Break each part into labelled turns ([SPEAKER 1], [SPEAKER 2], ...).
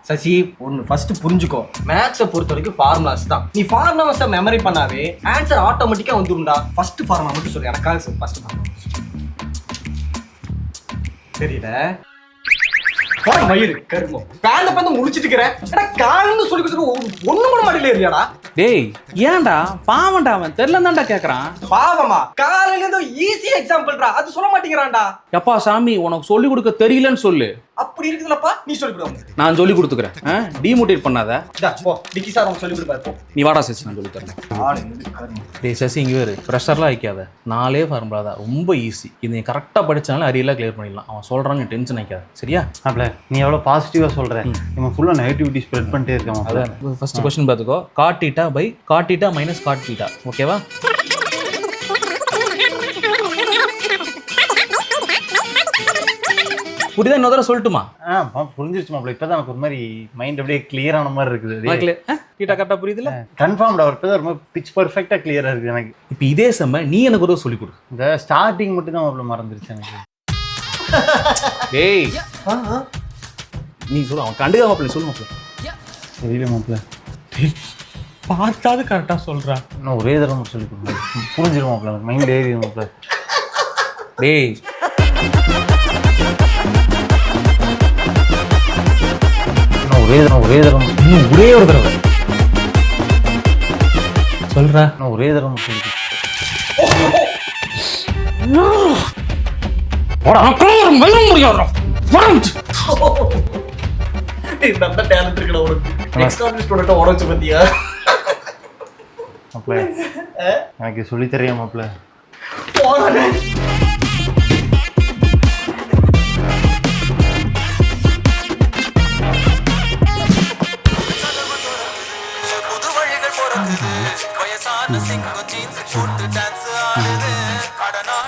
[SPEAKER 1] சசி ஒன்று ஃபர்ஸ்ட் புரிஞ்சுக்கோ, மேத்ஸை பொறுத்த வரைக்கும் ஃபார்முலாஸ் தான். நீ ஃபார்முலாஸை மெமரி பண்ணாவே ஆன்சர் ஆட்டோமேட்டிக்காக வந்துடும்டா. ஃபர்ஸ்ட் ஃபார்முலா மட்டும் சொல்லு எனக்காக சொல்லு. ஃபர்ஸ்ட் ஃபார்முலா தெரியல மயிறு கருமம் பேந்த பேந்த முடிச்சிட்டு இருக்கிறேன். காலன்னு சொல்லி கொடுத்துட்டு ஒண்ணு கூட மாட்டில இல்லையாடா?
[SPEAKER 2] டேய் ஏன்டா பாவம்டா, அவன் தெரியலதான்டா கேக்குறான்.
[SPEAKER 1] பாவமா? காலையில இருந்து ஈஸி எக்ஸாம்பிள்டா, அது சொல்ல மாட்டேங்கிறான்டா.
[SPEAKER 2] எப்பா சாமி உனக்கு சொல்லி கொடுக்க தெரியலன்னு சொல்லு.
[SPEAKER 1] அப்படி இருக்குதுலப்பா, நீ சொல்லி கொடு.
[SPEAKER 2] நான் சொல்லி கொடுத்துக்கிறேன், டிமோட்டிவேட் பண்ணாத.
[SPEAKER 1] போ டிக்கி சார் உனக்கு சொல்லி கொடுப்பாரு போ.
[SPEAKER 2] நீ வாடா சசி, நான் சொல்லி தரேன். டேய் சசி இங்கே வேறு ப்ரெஷர்லாம் வைக்காத, 4 ஃபார்முலா தான், ரொம்ப ஈஸி. இது நீ கரெக்டாக படிச்சாலும் அரியெல்லாம் கிளியர் பண்ணிடலாம். அவன் சொல்கிறான்னு டென்ஷன் வைக்காத, சரியா?
[SPEAKER 3] அப்பல நீ எவ்வளோ பாசிட்டிவாக சொல்கிறேன், இவன் ஃபுல்லாக நெகட்டிவிட்டி ஸ்ப்ரெட் பண்ணிட்டே இருக்கான்.
[SPEAKER 2] அதான் ஃபர்ஸ்ட் கொஸ்டின் பார்த்துக்கோ. Cot theta by cot theta minus cot theta, ஓகேவா? புரியுதா? இன்னொரு தடவை சொல்லட்டுமா?
[SPEAKER 3] புரிஞ்சிருச்சு மாப்பிள்ள. இப்போதான் எனக்கு ஒரு மாதிரி மைண்ட் அப்படியே கிளியர் ஆன மாதிரி இருக்குது.
[SPEAKER 2] தீட்டா கரெக்டாக புரியுதுல்ல?
[SPEAKER 3] கன்ஃபார்ம்டா ஒரு இப்போ ரொம்ப பிச் பர்ஃபெக்டாக கிளியராக இருக்குது எனக்கு.
[SPEAKER 2] இப்போ இதே செம்ம நீ எனக்கு ஒரு சொல்லிக் கொடு.
[SPEAKER 3] இந்த ஸ்டார்டிங் மட்டும் தான் மாப்பிள்ள மறந்துருச்சு எனக்கு.
[SPEAKER 2] டேய் நீ சொல்லு, அவன் கண்டுக்க மாப்பிள்ள, சொல்லு மாப்பிள்ள.
[SPEAKER 3] தெரியல மாப்பிள்ள,
[SPEAKER 2] பார்த்தாது கரெக்டாக சொல்கிறான்.
[SPEAKER 3] இன்னும் ஒரே தடவை மட்டும் சொல்லி கொடுங்க, புரிஞ்சிடும் மாப்பிள்ள. எனக்கு மைண்ட் ஏறி மாப்பிள்ள.
[SPEAKER 2] டேய்
[SPEAKER 3] ஒரே தடவை
[SPEAKER 2] இன்னும் ஒரே ஒரு தடவை சொல்றா.
[SPEAKER 3] ஒரே தடவை சொல்லி
[SPEAKER 1] டேலண்ட் இருக்குடா உனக்கு. எக்ஸ்ட்ராடினரி ஸ்டூடண்ட்ட ஓட வச்சு பாத்தியா?
[SPEAKER 3] மாப்பிள்ள எனக்கு சொல்லி தரியா மாப்பிள்ள?
[SPEAKER 1] போடா.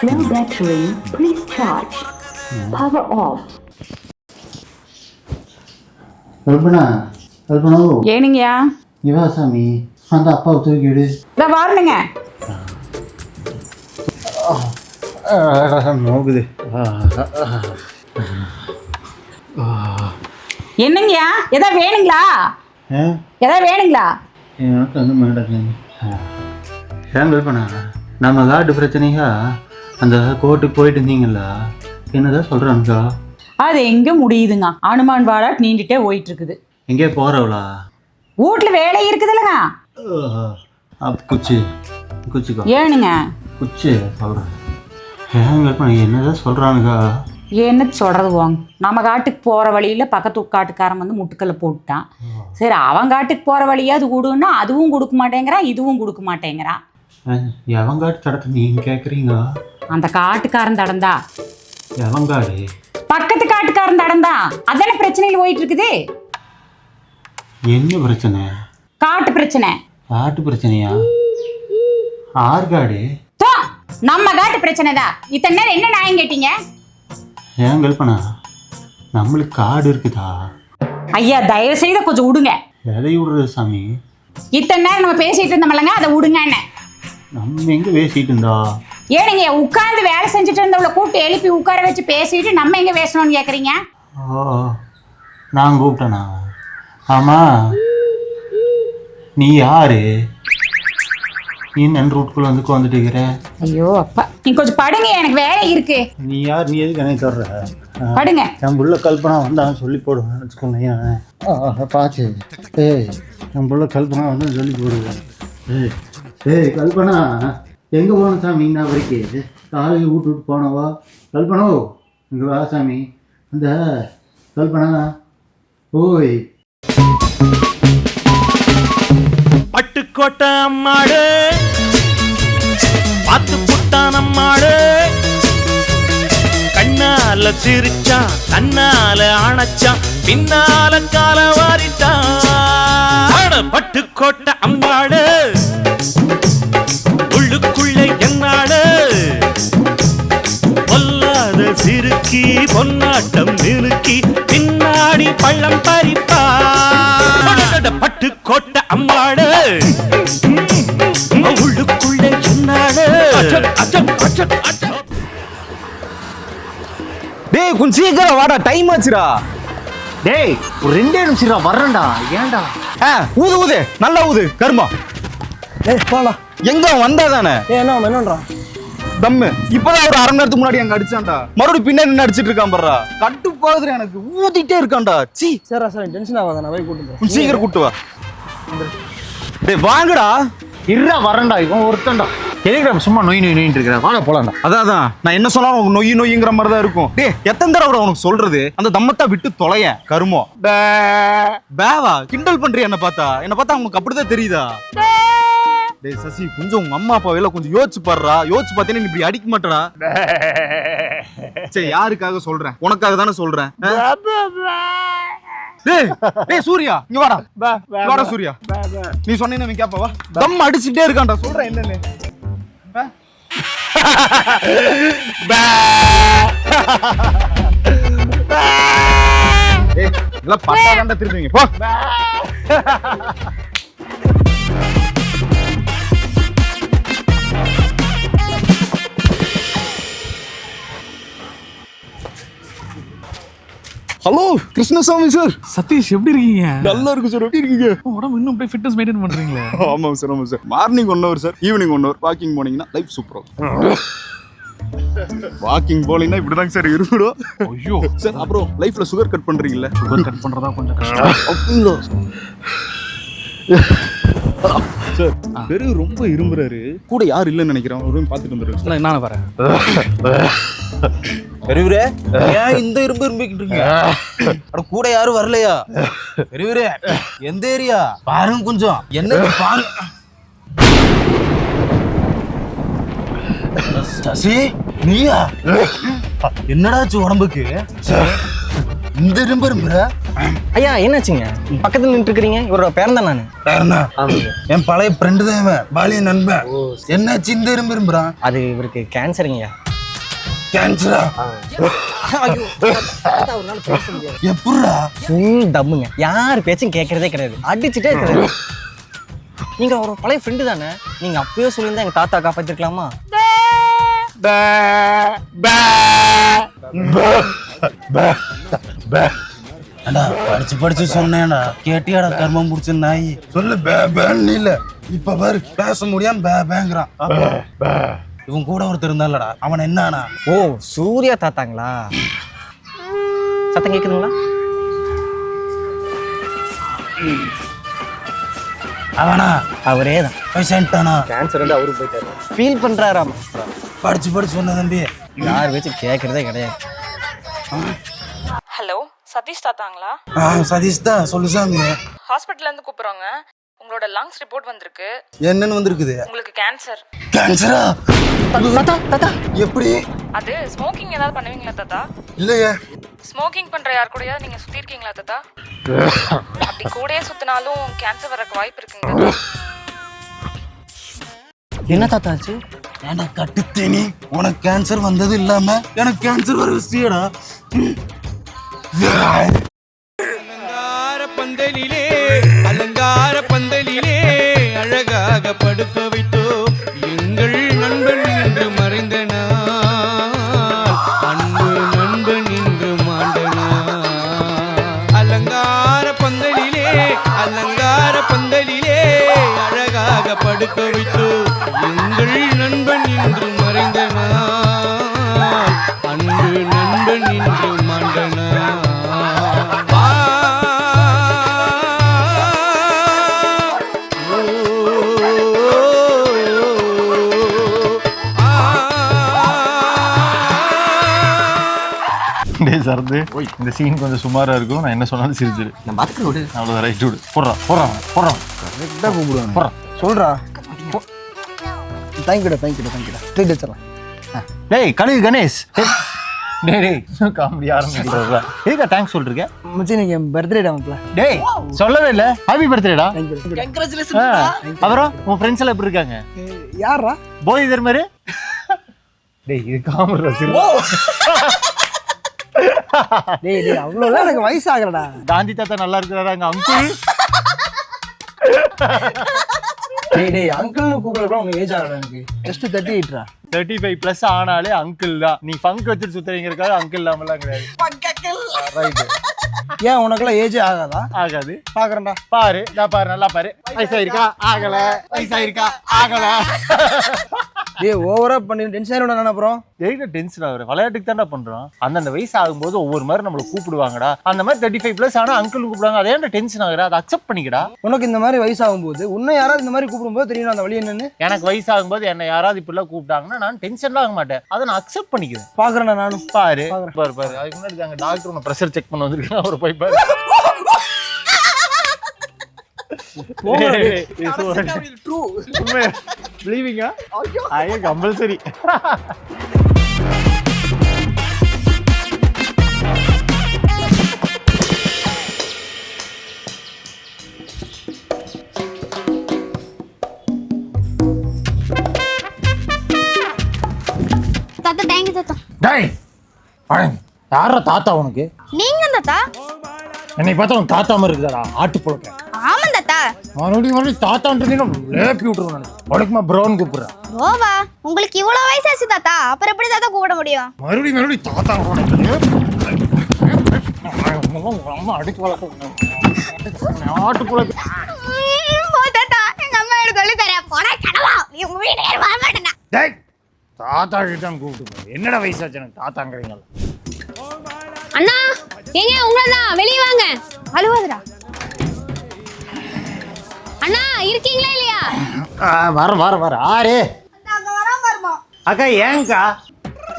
[SPEAKER 4] No battery, please charge. Power off.
[SPEAKER 3] Kalpana
[SPEAKER 5] ஏனுங்கயா?
[SPEAKER 3] இவா சாமி அந்த அப்பாவை தூக்கிடு.
[SPEAKER 5] இதை வாருனுங்க.
[SPEAKER 3] நோக்குது.
[SPEAKER 5] என்னங்கயா? எதா வேணுங்களா? எதா வேணுங்களா?
[SPEAKER 3] எனக்கு வந்து மேடம் ஏன் கல்பனா, நம்ம காட்டு பிரச்சனையா அந்த கோர்ட்டுக்கு போயிட்டு இருந்தீங்களா? என்னதான் சொல்கிறானுக்கா?
[SPEAKER 5] அது எங்க முடியுதுங்க, அனுமான் வாடா நீண்டுட்டே போயிட்டு இருக்குது.
[SPEAKER 3] எங்கே போகிறவளா?
[SPEAKER 5] வீட்டுல வேலை இருக்குதுல்லங்க.
[SPEAKER 3] குச்சிக்கோ
[SPEAKER 5] ஏனுங்க?
[SPEAKER 3] குச்சி சொல்கிறேன். ஏன் கல்பனா என்னதான் சொல்கிறானுக்கா?
[SPEAKER 5] என்ன சொல்றது வாங்க, நம்ம காட்டுக்கு போற வழியில பக்கத்து காட்டுக்காரன் வந்து முட்டுக்கல்ல போட்டுட்டான். சரி அவன் காட்டுக்கு போற வழியாவது கொடுன்னா அதுவும் கொடுக்க மாட்டேங்கிறான், இதுவும் கொடுக்க மாட்டேங்கிறான்.
[SPEAKER 3] எவன் காட்டு தடத்தை நீங்க கேட்குறீங்க?
[SPEAKER 5] அந்த காட்டுக்காரன் தடந்தா.
[SPEAKER 3] எவன் காடு?
[SPEAKER 5] பக்கத்து காட்டுக்காரன் தடந்தா. அதான பிரச்சனையில் போயிட்டு இருக்குது.
[SPEAKER 3] என்ன பிரச்சனை?
[SPEAKER 5] காட்டு பிரச்சனை.
[SPEAKER 3] காட்டு பிரச்சனையா? ஆறு காடு?
[SPEAKER 5] நம்ம காட்டு பிரச்சனை தான். இத்தனை நேரம் என்ன நியாயம் கேட்டீங்க?
[SPEAKER 3] ஏன் கல்பனா நம்மளுக்கு காடு இருக்குதா?
[SPEAKER 5] ஐயா தயவு செய்து கொஞ்சம் விடுங்க.
[SPEAKER 3] எதை விடுறது சாமி?
[SPEAKER 5] இத்தனை நேரம் நம்ம பேசிட்டு இருந்தோம்லங்க, அதை விடுங்க. என்ன
[SPEAKER 3] நம்ம எங்க பேசிட்டு இருந்தா?
[SPEAKER 5] ஏனுங்க உட்கார்ந்து வேலை செஞ்சுட்டு இருந்தவளை கூப்பிட்டு எழுப்பி உட்கார வச்சு பேசிட்டு நம்ம எங்க பேசணும்னு கேக்குறீங்க?
[SPEAKER 3] நான் கூப்பிட்டேனா? ஆமா நீ யாரு? நீ நன் ரூட்குள்ள வந்து உட்காந்துட்டு இருக்கிற. ஐயோ
[SPEAKER 5] அப்பா நீ கொஞ்சம் படுங்க, எனக்கு வேலை இருக்கு.
[SPEAKER 3] நீ யார்? நீ எதுக்கு எனக்கு சொல்ற?
[SPEAKER 5] படுங்க.
[SPEAKER 3] என் புள்ள கல்பனா வந்தான்னு சொல்லி போடுவேன் வச்சுக்கோங்க. பாச்சு என் புள்ள கல்பனா வந்து சொல்லி போடுவேன். ஏய் கல்பனா எங்கே போன சாமி? நான் வரைக்கும் காலையில் விட்டு போனவா? கல்பனோ இங்கே வா சாமி. அந்த கல்பனா ஓய்
[SPEAKER 6] பட்டுக்கோட்டை அம்மாடு பார்த்து புட்டான் அம்மாடு, கண்ணால சிரிச்சான் கண்ணால அணைச்சான் பின்னால கால வாரிட்டான். பட்டுக்கோட்டை அம்மாடு உள்ளுக்குள்ளே என்னாடு பொல்லாத சிறுக்கி பொன்னாட்டம் நிறுக்கி பின்னாடி பள்ளம் பறிப்பா. பட்டுக்கோட்டை அம்மாடு உள்ளுக்குள்ளே என்னாடு.
[SPEAKER 2] டேய் கொஞ்சம் சீக்கிரம் வாடா, டைம் ஆச்சுடா.
[SPEAKER 3] டேய் ஒரு 2 நிமிஷம் வர்றேன்டா. ஏன்டா?
[SPEAKER 1] ஊது ஊது நல்லா ஊது கருமா.
[SPEAKER 7] போலாம்.
[SPEAKER 1] எங்க வந்தா தானே
[SPEAKER 7] என்னன்றா
[SPEAKER 1] தம்மு இப்பதான் ஒரு 1/2 மணி நேரத்துக்கு முன்னாடி அங்க அடிச்சான்டா. மறுபடியும் பின்னாடி நின்று அடிச்சிட்டு இருக்கான் பாருடா. கட்டு போகுது எனக்கு. ஊதிட்டே இருக்கான்டா. சீ
[SPEAKER 7] சரிடா சார் டென்ஷன் ஆகாத நான் போய் கூட்டு
[SPEAKER 1] சீக்கிரம் கூட்டு வா. டேய் வாங்கடா.
[SPEAKER 3] இருடா வரேன்டா. இவன் ஒருத்தன்டா. டெலிகிராம் சும்மா நோயின்னு இருக்கிற. வாடா போலாம்டா.
[SPEAKER 1] அதான் நான் என்ன சொன்னாலும் உனக்கு நொய் நொய்ங்கிற மாதிரி தான் இருக்கும். டேய் எத்தனை தடவை உனக்கு சொல்றது அந்த தம்மத்தை விட்டு தொலைய கருமோ. பேவா கிண்டல் பண்றியா என்ன பார்த்தா உனக்கு அப்படிதான் தெரியுதா? டேய் சசி கொஞ்சம் உங்க அம்மா அப்பா வேலை கொஞ்சம் யோசிச்சு பாடுறா. யோசிச்சு பார்த்தேன்னு நீ இப்படி அடிக்க மாட்டடா. சரி யாருக்காக சொல்றேன்? உனக்காக தானே சொல்றேன். டேய் டேய் சூர்யா இங்க வாடா. வாடா சூர்யா. நீ சொன்னேன்னு அவன் கேப்பா வா. தம் அடிச்சிட்டே இருக்கான்டா. சொல்றேன் என்னன்னு. ஏய் இல்ல பட்டா கண்ட திருப்பீங்க போ. Hello Krishnasamy sir.
[SPEAKER 2] சதீஷ் எப்படி இருக்கீங்க?
[SPEAKER 1] நல்லா இருக்கு சார். எப்படி இருக்கீங்க?
[SPEAKER 2] உடம்பு இன்னும் அப்படியே ஃபிட்னஸ் மெயின்டைன் பண்றீங்களா?
[SPEAKER 1] ஆமாம் sir. Morning 1 hour sir, evening 1 hour walking போனீங்கன்னா லைஃப் சூப்பரா. வாக்கிங் போனீங்கன்னா இப்படிதாங்க சார் இருக்கணும்.
[SPEAKER 2] ஐயோ
[SPEAKER 1] சார் அப்புறம் லைஃப்ல சுகர் கட் பண்றீங்கல்ல?
[SPEAKER 2] சுகர் கட் பண்றதா கொஞ்சம் கஷ்டம்.
[SPEAKER 1] சார் பெரு ரொம்ப இரும்புறாரு. கூட யார் இல்லைன்னு நினைக்கிறேன். ஒரு பார்த்துட்டு வந்துடுறேன்.
[SPEAKER 2] நானும் வரேன்.
[SPEAKER 8] பெரியவரே ஏன் இந்த இரும்பிக்கிட்டு இருக்கீங்க? அட கூட யாரும் வரலையா? பெரியவரே எந்த ஏரியா பாருங்க கொஞ்சம் என்ன பாருங்க. சசி நீயா? என்னடாச்சு உடம்புக்கு இந்த இரும்புற?
[SPEAKER 7] ஐயா என்னாச்சுங்க பக்கத்துல நின்று இருக்கிறீங்க? இவரோட பேரன் தான் நானு.
[SPEAKER 8] பேரனா? என் பழைய ஃப்ரெண்டு தான் இவன், பாலிய நண்பன். என்னாச்சு இந்த இரும்புறான்?
[SPEAKER 7] அது இவருக்கு கேன்சருங்கய்யா.
[SPEAKER 8] கேன்சரா? எப்படா?
[SPEAKER 7] ஃபுல் தம்முங்க. யார் பேச்சும் கேட்கறதே கிடையாது. அடிச்சுட்டே இருக்கிறாரு. நீங்க ஒரு பழைய ஃப்ரெண்டு தானே? நீங்க அப்பயே சொல்லியிருந்தா எங்க தாத்தா காப்பாத்திருக்கலாமா?
[SPEAKER 8] படிச்சு சொன்னேன்டா கேட்டியாடா கர்மம் முடிச்ச நாய். சொல்லு பேன்னு இல்ல. இப்ப பாரு பேச முடியாம பேங்கிறான். இவன் கூட ஒருத்தர் இருந்தாலடா அவன் என்னானா?
[SPEAKER 7] ஓ சூர்யா தாத்தாங்களா? சத்தம் கேக்குதுங்களா?
[SPEAKER 8] அவனா?
[SPEAKER 7] அவரே தான்.
[SPEAKER 8] பேஷண்டானா?
[SPEAKER 7] கேன்சர் வந்து அவரு போயிட்டாரு. ஃபீல் பண்றாராமா.
[SPEAKER 8] படிச்சு சொன்ன தம்பி
[SPEAKER 7] யார் பேச்சும் கேட்கறதே கிடையாது.
[SPEAKER 9] ஹலோ சதீஷ் தாத்தாங்களா?
[SPEAKER 8] சதீஷ் தான். சொல்லு சாமி.
[SPEAKER 9] ஹாஸ்பிட்டல்ல இருந்து கூப்பிடுறோங்க. உங்களோட லங்ஸ் ரிப்போர்ட் வந்திருக்கு.
[SPEAKER 8] என்னன்னு வந்திருக்குது?
[SPEAKER 9] உங்களுக்கு கேன்சர்.
[SPEAKER 8] கேன்சரா?
[SPEAKER 7] தாத்தா
[SPEAKER 8] எப்படி?
[SPEAKER 9] அது ஸ்மோக்கிங் ஏதாவது பண்ணுவீங்களா தாத்தா?
[SPEAKER 8] இல்லையே.
[SPEAKER 9] ஸ்மோக்கிங் பண்ற யார் கூடயாவது நீங்க சுத்தி இருக்கீங்களா தாத்தா? அப்படி கூடயே சுத்தினாலும் கேன்சர் வரக்கு வாய்ப்பு இருக்குங்க தாத்தா.
[SPEAKER 7] என்ன தாத்தா ஆச்சு?
[SPEAKER 8] ஏன்டா கட்டுத்தேனி உனக்கு கேன்சர் வந்தது இல்லாம எனக்கு கேன்சர் வர வச்சியடா.
[SPEAKER 6] அலங்கார பந்தலிலே அழகாக படுக்க வைத்தோ எங்கள் நண்பன் என்று மறைந்த நாள், அன்பு நண்பன் என்று மாண்டனா. அலங்கார பந்தலிலே அழகாக படுக்க வைத்தோ எங்கள் நண்பன் என்று மறைந்த நாள், அன்பு நண்பன் என்று மாண்டனா.
[SPEAKER 3] சரது இந்த சீன் கொஞ்சம் சுமாரா இருக்கும். நான் என்ன சொன்னாலும் சிரிச்சிரு.
[SPEAKER 7] நான் பார்த்து விடு.
[SPEAKER 3] அவ்வளோதான். ரைட் விடு. போடுறான்
[SPEAKER 7] கரெக்டாக கூப்பிடுவாங்க. சொல்றா. தேங்க்யூடா ட்ரீட் வச்சிடலாம்.
[SPEAKER 3] டேய் கழுகு கணேஷ். டேய் காமெடி ஆரம்பிக்கிறதா? ஏக்கா தேங்க்ஸ் சொல்லிருக்கேன்
[SPEAKER 7] மச்சி நீங்க பர்த்டே டாம்ப்ல.
[SPEAKER 3] டேய் சொல்லவே இல்லை. ஹாப்பி பர்த்டேடா.
[SPEAKER 7] கங்க்ராச்சுலேஷன்.
[SPEAKER 3] அப்புறம் உன் ஃப்ரெண்ட்ஸ் எல்லாம் எப்படி இருக்காங்க?
[SPEAKER 7] யாரா?
[SPEAKER 3] போய் தர்மரு. டேய் இது காமெடி.
[SPEAKER 7] டேய் அவ்வளோதான் எனக்கு வயசு ஆகலடா.
[SPEAKER 3] காந்தி தாத்தா நல்லா இருக்கிறாங்க அங்கிள்.
[SPEAKER 7] டேய் அங்கிள்னு கூப்பிடுறப்ப உங்க ஏஜ் ஆகல. எனக்கு ஜஸ்ட் 38
[SPEAKER 3] 35+ ஆனாலே அங்கிள் தான். நீ ஃபங்க் வச்சுட்டு சுத்துறீங்கிறதுக்காக அங்கிள் இல்லாமலாம் கிடையாது. ரைட்.
[SPEAKER 7] ஏன் உனக்குலாம் ஏஜ் ஆகாதா?
[SPEAKER 3] ஆகாது.
[SPEAKER 7] பாக்குறேன்டா.
[SPEAKER 3] பாரு, நான் பாரு, நல்லா பாரு. வயசாயிருக்கா ஆகல, வயசாயிருக்கா ஆகல.
[SPEAKER 7] ஏய் ஓவரா பண்ணி டென்ஷன் ஆயிடும் அப்புறம்.
[SPEAKER 3] எதுக்கு டென்ஷன் ஆகுற? விளையாட்டுக்கு தான்டா பண்றோம். அந்தந்த வயசு ஆகும்போது ஒவ்வொரு மாதிரி நம்மளை கூப்பிடுவாங்கடா. அந்த மாதிரி 35+ ஆனா அங்கிள் கூப்பிடுவாங்க. அதே டென்ஷன் ஆகுற, அதை அக்செப்ட் பண்ணிக்கடா.
[SPEAKER 7] உனக்கு இந்த மாதிரி வயசாகும் போது உன்னை யாராவது இந்த மாதிரி கூப்பிடும்போது தெரியும் அந்த வழி என்னன்னு.
[SPEAKER 3] எனக்கு வயசாகும் போது என்ன யாராவது இப்படிலாம் கூப்பிட்டாங்கன்னா நான் டென்ஷன்லாம் ஆக மாட்டேன். அதை நான் அக்செப்ட் பண்ணிக்கிறேன்.
[SPEAKER 7] பாக்குறேன் நானும்.
[SPEAKER 3] பாரு பாரு பாரு. அதுக்கு முன்னாடி அங்க டாக்டர் உன்னை ப்ரெஷர் செக் பண்ண வந்திருக்கேன். அவர் போய் பாரு. பிலீவிங்கா? ஐயோ கம்பல்சரி.
[SPEAKER 10] தாத்தா தேங்க் தாத்தா.
[SPEAKER 3] டேய் பழனி, யாரா தாத்தா உனக்கு?
[SPEAKER 10] நீங்க தாத்தா?
[SPEAKER 3] என்னை பார்த்தா உன் தாத்தா மாதிரி இருக்குதாடா? ஆட்டு புழக்க.
[SPEAKER 10] ஆமா தாத்தா.
[SPEAKER 3] மறுபடியும் தாத்தான்றீங்கன்னா லேப்பி விட்டுருவேன் நான். உனக்குமா ப்ரௌன் கூப்பிடுறேன்.
[SPEAKER 10] ஓவா உங்களுக்கு இவ்வளவு வயசாச்சு தாத்தா, அப்புறம் எப்படி தாத்தா கூப்பிட முடியும்?
[SPEAKER 3] மறுபடியும் தாத்தா அடிச்சு வளர்க்க ஆட்டு புழக்க.
[SPEAKER 10] தாத்தா எங்க அம்மா எனக்கு சொல்லி தரேன். போனா கடவா உங்க வீட்டுக்கு வர மாட்டேனா?
[SPEAKER 3] டேய் தாத்தா கிட்ட கூப்பிட்டு என்னடா வயசாச்சு எனக்கு தாத்தாங்கிறீங்களா?
[SPEAKER 10] அண்ணா ஏங்க உங்களதான் வெளிய வாங்க. அழுவாதடா. அண்ணா இருக்கீங்களா இல்லையா?
[SPEAKER 3] வர ஆரே அக்கா. ஏங்கா?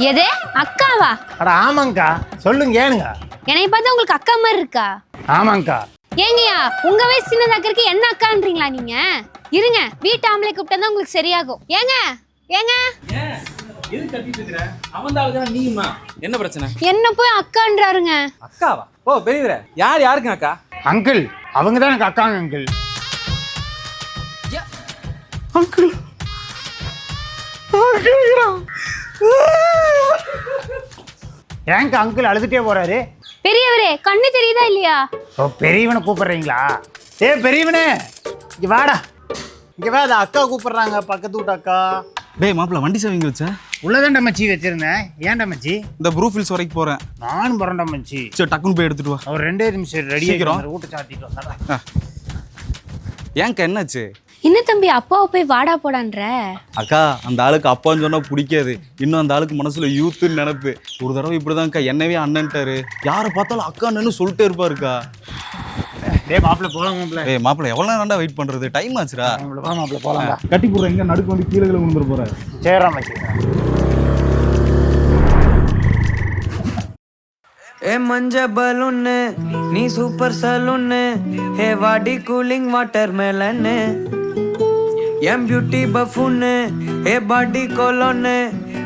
[SPEAKER 10] எது அக்காவா?
[SPEAKER 3] அட ஆமாங்கக்கா. சொல்லுங்க ஏனுங்க?
[SPEAKER 10] என்னை பார்த்தா உங்களுக்கு அக்கா மாதிரி இருக்கா?
[SPEAKER 3] ஆமாங்கக்கா.
[SPEAKER 10] ஏங்கயா உங்க வயசு சின்னதாக்க இருக்கு என்ன அக்கான்றீங்களா நீங்க? இருங்க வீட்டு ஆம்பளை கூப்பிட்டா உங்களுக்கு சரியாகும். ஏங்க ஏங்க
[SPEAKER 2] எது கட்டிட்டு இருக்கற? அவன் தான் நீமா என்ன பிரச்சனை?
[SPEAKER 10] என்ன போய் அக்கான்றாருங்க.
[SPEAKER 2] அக்காவா? ஓ பெரியவரே, யாருக்கு அக்கா?
[SPEAKER 3] அங்கிள் அவங்க தான் எனக்கு அக்காங்க. அங்கிள் அங்கிள் ஏங்க அங்கிள் அழுதுட்டே போறாரு?
[SPEAKER 10] பெரியவரே கண்ணு தெரியுதா இல்லையா?
[SPEAKER 3] ஓ பெரியவனை கூப்பிடுறீங்களா? ஏ பெரியவனே இங்க வாடா. இங்க வா. அக்கா கூப்பிடுறாங்க, பக்கத்து வீட்டு அக்கா.
[SPEAKER 1] டேய் மாப்பிள்ள, வண்டி சேவிங்க வச்சேன்.
[SPEAKER 3] உள்ளதான்டா மச்சி வச்சிருந்தேன். ஏன்டா மச்சி?
[SPEAKER 1] இந்த ப்ரூஃபில்ஸ் வரைக்கும் போறேன்.
[SPEAKER 3] நானும் போறேன்டா மச்சி.
[SPEAKER 1] சரி டக்குன்னு போய் எடுத்துட்டு வா.
[SPEAKER 3] ஒரு 2 நிமிஷம் ரெடி
[SPEAKER 1] சீக்கிரம்.
[SPEAKER 3] ரூட்டை சாத்திட்டு வந்தாடா.
[SPEAKER 1] ஏன்க்கா என்னாச்சு?
[SPEAKER 10] என்ன தம்பி அப்பாவை போய் வாடா போடான்ற?
[SPEAKER 1] அக்கா அந்த ஆளுக்கு அப்பான்னு சொன்னா பிடிக்காது. இன்னும் அந்த ஆளுக்கு மனசுல யூத்துன்னு நினைப்பு. ஒரு தடவை இப்படிதான்க்கா என்னவே அண்ணன்ட்டாரு. யாரை பார்த்தாலும் அக்கா அண்ணன்னு சொல்லிட்டே இருப்பாருக்கா.
[SPEAKER 3] டேய் மாப்பிள்ள போலாம் மாப்பிள்ள.
[SPEAKER 1] ஏய் மாப்பிள்ள எவ்வளவு நேரம்டா வெயிட் பண்றது? டைம் ஆச்சுடா.
[SPEAKER 3] வா மாப்பிள்ள போலாம்டா.
[SPEAKER 1] கட்டி போடுற எங்க நடுக்கு வந்து கீழே விழுந்துற போற.
[SPEAKER 3] சேரா மச்சி.
[SPEAKER 6] ஏ மஞ்ச பலூன்னு நீ சூப்பர் சலூன்னு ஹே வாடி கூலிங் வாட்டர் மெலன்னு என் பியூட்டி பஃபூன்னு ஹே பாடி கோலோன்னு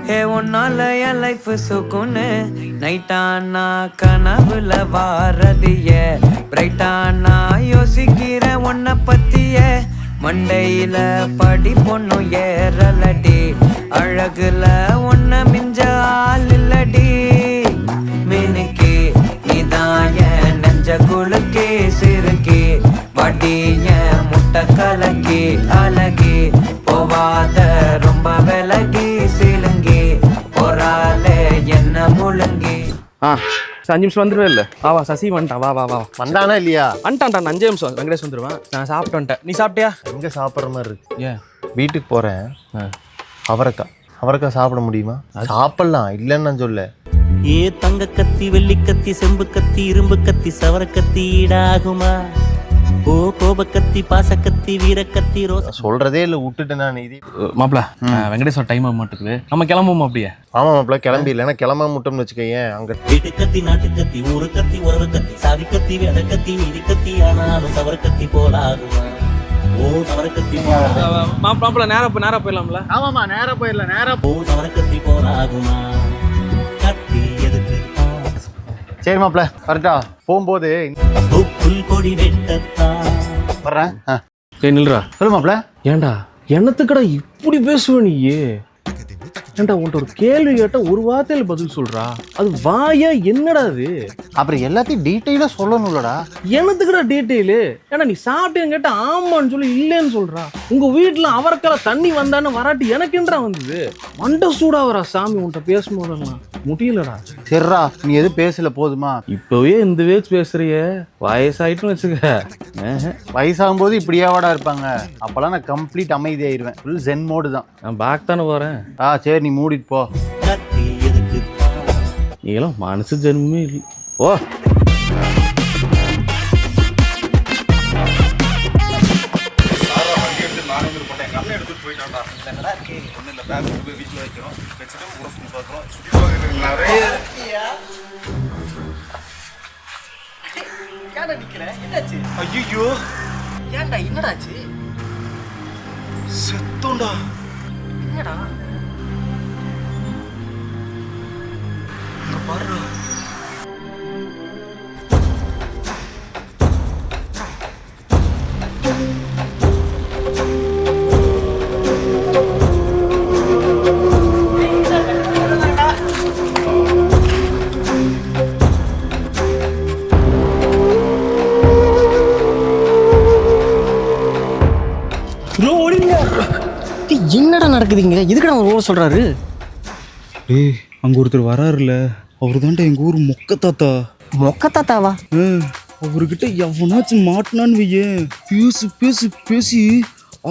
[SPEAKER 6] ஹே உன்னால என் லைஃப் சுக்குன்னு நைட்டானா கனவுல வாரதிய பிரைட்டானா யோசிக்கிற உன்னை பத்திய மண்டையில படி பொண்ணும் ஏறலடி அழகுல உன்னை மிஞ்ச ஆள் இல்லடி மினுக்கி நீதான் என் நெஞ்ச குலுக்கி சிறுக்கி வடிய முட்டை கலக்கி அழகி போவாத ரொம்ப விலகி சிலுங்கி போறாலே என்ன முழுங்கி.
[SPEAKER 2] 5 நிமிஷம் வந்துருவே இல்லை. வா சசி வந்துட்டான். வா வா வா
[SPEAKER 3] வந்தானா இல்லையா?
[SPEAKER 2] வந்துட்டான்டா. 5 நிமிஷம் வெங்கடேஷ் வந்துருவேன். நான் சாப்பிட்டு வந்துட்டேன். நீ சாப்பிட்டியா?
[SPEAKER 3] எங்க சாப்பிட்ற மாதிரி இருக்கு.
[SPEAKER 2] ஏன்
[SPEAKER 3] வீட்டுக்கு போறேன். அவரைக்காய் சாப்பிட முடியுமா? சாப்பிடலாம், இல்லைன்னு நான் சொல்ல.
[SPEAKER 11] ஏ தங்க கத்தி வெள்ளி கத்தி செம்பு கத்தி இரும்பு கத்தி சவர கத்தி ஈடாகுமா? ஓ கோப கத்தி பாச கத்தி வீர கத்தி ரோச
[SPEAKER 3] சொல்றதே இல்லை, விட்டுட்டேன் நான். இது
[SPEAKER 2] மாப்பிள்ள வெங்கடேஸ்வர டைம் ஆக மாட்டேங்குது. நம்ம கிளம்புவோம் அப்படியே.
[SPEAKER 3] ஆமா மாப்பிள்ள கிளம்பி இல்லைன்னா கிளம்ப முட்டோம்னு வச்சுக்கேன். அங்க
[SPEAKER 11] வீட்டு கத்தி நாட்டு கத்தி ஊரு கத்தி உறவு கத்தி சாதி கத்தி வேத கத்தி நீதி கத்தி ஆனாலும் சவர கத்தி போலாகுமா? ஓ சவர கத்தி
[SPEAKER 2] மாப்பிள்ள நேரா போயிடலாம்ல?
[SPEAKER 3] ஆமாமா நேரா போயிடலாம். நேரா
[SPEAKER 11] ஓ சவர கத்தி போலாகுமா? கத்தி எதுக்கு?
[SPEAKER 3] சரி மாப்பிள்ள கரெக்டா போகும்போது
[SPEAKER 11] புல் கொடி வெட்டத்தான்
[SPEAKER 3] வர்றேன்.
[SPEAKER 2] நில்றா.
[SPEAKER 3] சொல்லு மாப்பிள்ள.
[SPEAKER 2] ஏன்டா என்னத்துக்கடா இப்படி பேசுவ நீ? ஏன்டா உன்ட்ட ஒரு கேள்வி கேட்டா ஒரு வார்த்தையில பதில் சொல்றா, அது வாயா என்னடா அது?
[SPEAKER 3] அப்புறம் எல்லாத்தையும் டீட்டெயிலாக சொல்லணும்லடா.
[SPEAKER 2] என்னத்துக்குடா டீட்டெயிலு? ஏன்னா நீ சாப்பிட்டேன்னு கேட்டா ஆமான்னு சொல்லி இல்லைன்னு சொல்றா. உங்க வீட்டுல அவரைக்கால தண்ணி வந்தான்னு வராட்டி எனக்கு என்னடா வந்தது? மண்டை சூடா வரா சாமி உன்ட்ட பேசும்போதெல்லாம் முடியலடா.
[SPEAKER 3] சரிடா, நீ எதுவும் பேசல போதுமா?
[SPEAKER 2] இப்பவே இந்த வேச்சு பேசுறிய, வயசாயிட்டுன்னு வச்சுக்க.
[SPEAKER 3] வயசாகும்போது இப்படியாவாடா இருப்பாங்க? அப்பெல்லாம் நான் கம்ப்ளீட் அமைதியாயிருவேன். ஃபுல் ஜென் மோடு தான்.
[SPEAKER 2] நான் பேக் தானே வரேன்.
[SPEAKER 3] சரி, நீ மூடிட்டு போ.
[SPEAKER 2] நீங்களும் மனசு ஜென்மே இல்லை. ஓ
[SPEAKER 1] ஐயோ
[SPEAKER 7] ஏன்டா என்னடாச்சு?
[SPEAKER 1] செத்தோண்டா.
[SPEAKER 7] என்னடா
[SPEAKER 1] பாரு.
[SPEAKER 7] என்னடா நடக்குதுங்க? எதுக்கு நான் ரோல் சொல்றாரு?
[SPEAKER 1] டேய், அங்க ஒருத்தர் வராருல, அவரு தான்டா எங்க ஊர் மொக்க தாத்தா.
[SPEAKER 7] மொக்க தாத்தாவா?
[SPEAKER 1] அவர்கிட்ட எவனாச்சும் மாட்டினான்னு வையேன், பேசி பேசி பேசி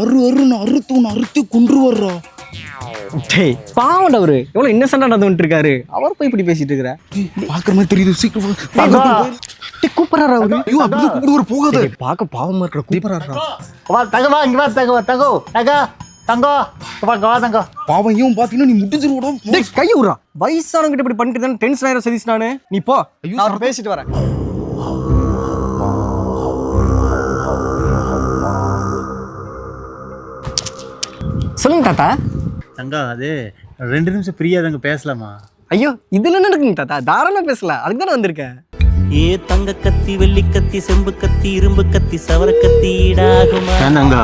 [SPEAKER 1] அருன்னு அறுத்து கொன்று வர்றா.
[SPEAKER 7] டேய் பாவம்டா, அவரு எவ்வளவு இன்னசென்ட்டா நடந்துட்டு இருக்காரு. அவர் போய் இப்படி பேசிட்டு இருக்கற?
[SPEAKER 1] பாக்குற மாதிரி தெரியுது. சீக்கிரம்
[SPEAKER 7] கூப்பிடுறாரு அவரு.
[SPEAKER 1] ஐயோ, அப்படியே கூப்பிடுவாரு, போகாத.
[SPEAKER 7] பார்க்க பாவமா இருக்கிற கூப்பிடுறாரா?
[SPEAKER 3] வா தங்கவா, இங்க வா தங்கோ தங்கோ வா தங்கோ.
[SPEAKER 1] பாவம், ஏன் பாத்தீங்கன்னா நீ முடிஞ்சிருவோட.
[SPEAKER 7] டேய் கை விடுறா. வயசானவங்கிட்ட இப்படி பண்ணிட்டு தானே டென்ஷன் ஆயிரம் சதீஷ். நானு நீ போ, நான் பேசிட்டு வரேன். சொல்லுங்க தாத்தா.
[SPEAKER 3] தங்கா, அது 2 நிமிஷம் ஃப்ரீயா தங்க பேசலாமா?
[SPEAKER 7] ஐயோ, இதுல என்ன இருக்குங்க தாத்தா? தாராளமா பேசலாம், அதுக்கு தானே வந்திருக்கேன்.
[SPEAKER 11] ஏ தங்க கத்தி வெள்ளி கத்தி செம்பு கத்தி இரும்பு கத்தி சவர கத்தி ஈடாகுமா?
[SPEAKER 3] தங்கா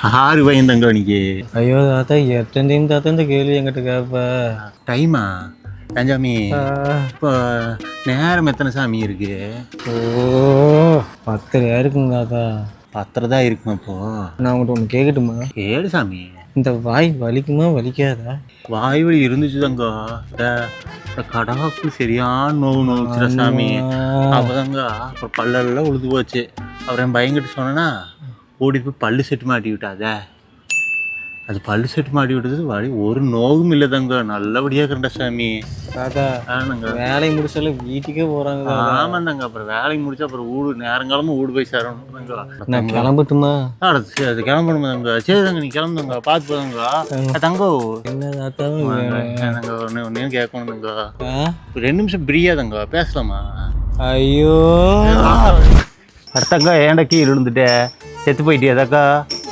[SPEAKER 3] 6 வயது தங்கா நீக்கு.
[SPEAKER 7] ஐயோ தாத்தா, எத்தனை டைம் தாத்தா இந்த கேள்வி என்கிட்ட கேட்ப?
[SPEAKER 3] டைமா தஞ்சாமி? இப்போ நேரம் எத்தனை சாமி இருக்கு?
[SPEAKER 7] ஓ 10 இருக்குங்க தாத்தா.
[SPEAKER 3] 10 தான் இருக்குமா? இப்போ
[SPEAKER 7] நான் உங்கள்கிட்ட ஒன்று கேட்கட்டுமா?
[SPEAKER 3] கேளு சாமி.
[SPEAKER 7] இந்த வாய் வலிக்குமா வலிக்காதா?
[SPEAKER 3] வாய் வலி இருந்துச்சு தங்கா. இந்த கடாவுக்கு சரியான நோவுச்சுடா சாமி. அப்போதாங்க அப்புறம் பல்லெல்லாம் உழுது போச்சு. அப்புறம் என் பையன்கிட்ட சொன்னேன்னா ஓடி போய் பல்லு செட்டு மாட்டி விட்டாத. அது பல்லு செட்டு மாட்டி விட்டது வழி ஒரு நோவும் இல்லை தங்க. நல்லபடியா இருக்கிற சாமி.
[SPEAKER 7] தாத்தா வேலையை முடிச்சாலும் வீட்டுக்கே போறாங்க.
[SPEAKER 3] ஆமாந்தாங்க. அப்புறம் வேலைக்கு முடிச்சா அப்புறம் ஊடு நேரங்காலமா ஊடு போய் சேரணும்.
[SPEAKER 7] நான் கிளம்பட்டுமா?
[SPEAKER 3] அது கிளம்பணுமா தங்க? சரி தங்க, நீ கிளம்புங்க. பார்த்து போதாங்க தங்கோ.
[SPEAKER 7] என்ன தாத்தா
[SPEAKER 3] ஒன்னு கேட்கணும் தங்க. 2 நிமிஷம் ஃப்ரீயா தங்க பேசலாமா?
[SPEAKER 7] ஐயோ
[SPEAKER 3] அடுத்தக்கா ஏன்டா கீழே விழுந்துட்டே செத்து போயிட்டியா தக்கா?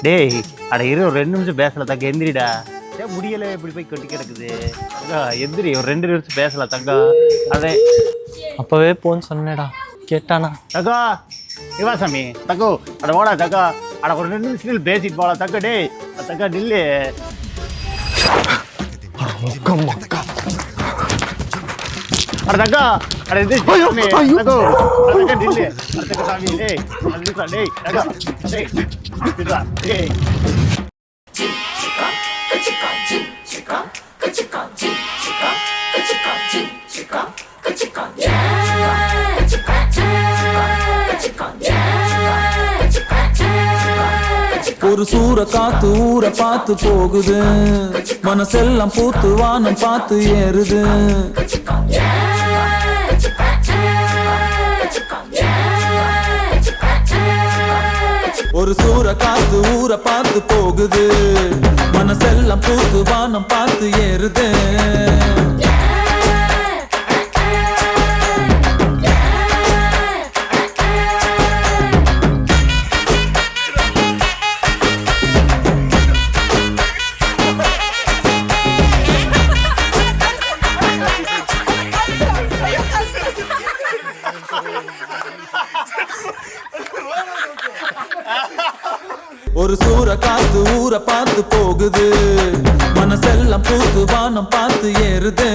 [SPEAKER 3] டேய் அட இரு, ஒரு 2 நிமிஷம் பேசலாம் தக்கா. எந்திரிடா. ஏன் முடியல, இப்படி போய் கட்டி கிடக்குது. தக்கா எந்திரி, ஒரு 2 நிமிஷம் பேசலாம் தக்கா. அதே
[SPEAKER 7] அப்பவே போன்னு சொன்னேடா, கேட்டானா?
[SPEAKER 3] தக்கா இவா சாமி தக்கோ. அட ஓடா தக்கா. அட ஒரு 2 நிமிஷம் பேசிட்டு போகலாம் தக்கா. டேய் தக்கா நில்லு. அட தக்கா, அட இது சாமி தக்கோ. அட தக்கா நில்லு. அட தக்கா சாமி. டேய் அது டேய் தக்கா. டேய் இதுடா. டேய்
[SPEAKER 12] ஒரு சூற காத்து ஊரை பார்த்து போகுது, மனசெல்லாம் பூத்து வானம் பார்த்து ஏறுது. ஒரு சூற காத்து ஊரை பார்த்து போகுது, மனசெல்லாம் பூத்து வானம் பார்த்து ஏறுது. ஒரு சூற காத்து ஊரை பார்த்து போகுது, மனசெல்லாம் பூத்து வானம் பார்த்து ஏறுது